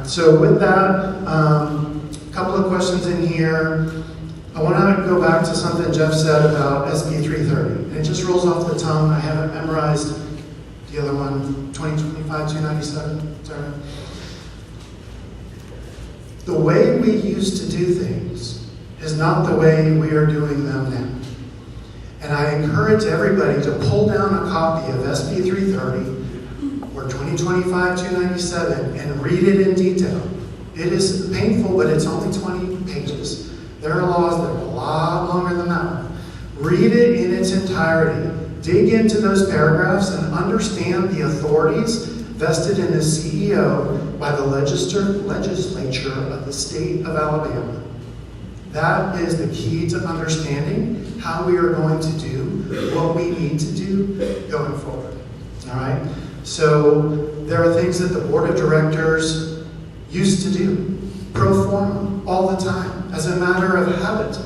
So with that, a couple of questions in here. I want to go back to something Jeff said about SB 330. And it just rolls off the tongue. I haven't memorized the other one, 2025-297. Sorry. The way we used to do things is not the way we are doing them now. And I encourage everybody to pull down a copy of SB 330 or 2025-297 and read it in detail. It is painful, but it's only 20 pages. There are laws that are a lot longer than that one. Read it in its entirety. Dig into those paragraphs and understand the authorities vested in the CEO by the legislature of the state of Alabama. That is the key to understanding how we are going to do what we need to do going forward. All right? So there are things that the board of directors used to do, pro forma, all the time, as a matter of habit,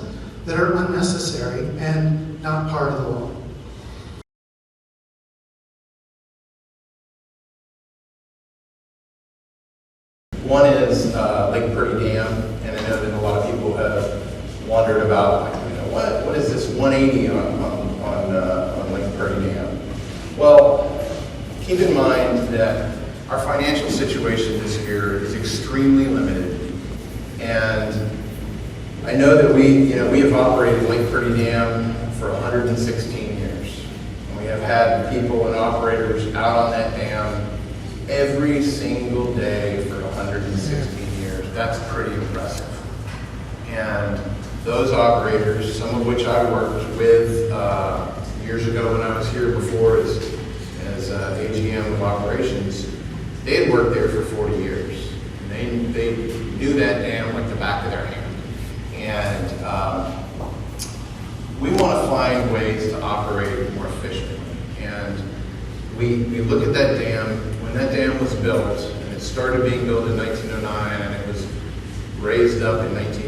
that are unnecessary and not part of the law. One is Lake Purdy Dam, and I know that a lot of people have wondered about, what is this 180 on Lake Purdy Dam? Well, keep in mind that our financial situation this year is extremely limited, and I know that we have operated Lake Purdy Dam for 116 years, and we have had people and operators out on that dam every single day for 116 years. That's pretty impressive. And those operators, some of which I worked with years ago when I was here before as AGM of operations, they had worked there for 40 years. And they knew that dam like the back of their hand. And we want to find ways to operate more efficiently. And we look at that dam. When that dam was built, and it started being built in 1909, and it was raised up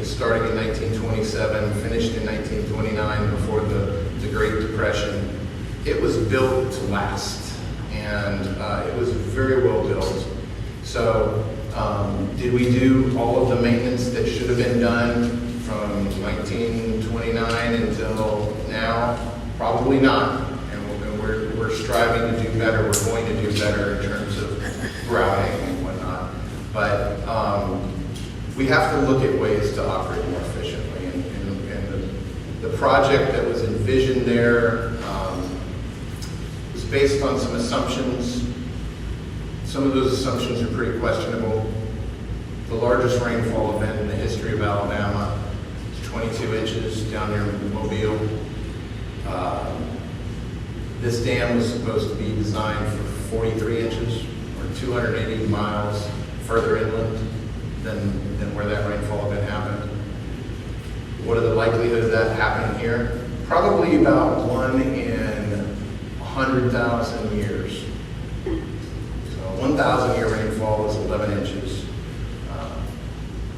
starting in 1927, finished in 1929 before the Great Depression. It was built to last, and it was very well built. So did we do all of the maintenance that should have been done from 1929 until now? Probably not. And we're striving to do better. We're going to do better in terms of grouting and whatnot. But we have to look at ways to operate more efficiently. And the project that was envisioned there was based on some assumptions. Some of those assumptions are pretty questionable. The largest rainfall event in the history of Alabama is 22 inches down near Mobile. This dam was supposed to be designed for 43 inches, or 280 miles further inland than where that rainfall event happened. What are the likelihoods of that happening here? Probably about 1 in 100,000 years. So 1,000 year rainfall is 11 inches.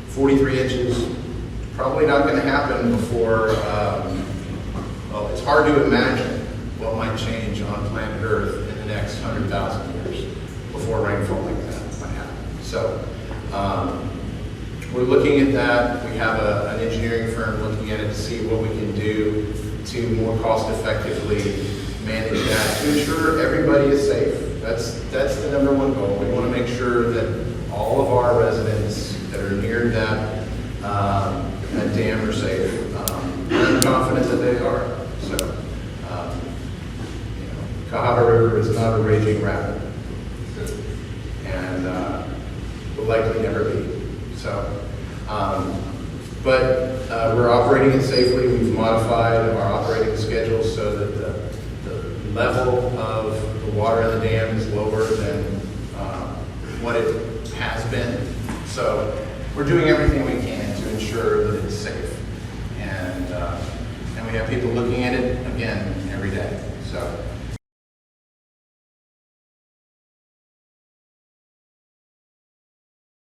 43 inches, probably not going to happen before, well, it's hard to imagine what might change on planet Earth in the next 100,000 years before rainfall like that might happen. So we're looking at that. We have an engineering firm looking at it to see what we can do to more cost effectively manage that to ensure everybody is safe. That's the number one goal. We want to make sure that all of our residents that are near that dam are safe. I'm confident that they are. So, Cahaba River is not a raging rapid, and will likely never be. So, but we're operating it safely. We've modified our operating schedule so that the level of the water in the dam is lower than what it has been. So we're doing everything we can to ensure that it's safe. And we have people looking at it, again, every day. So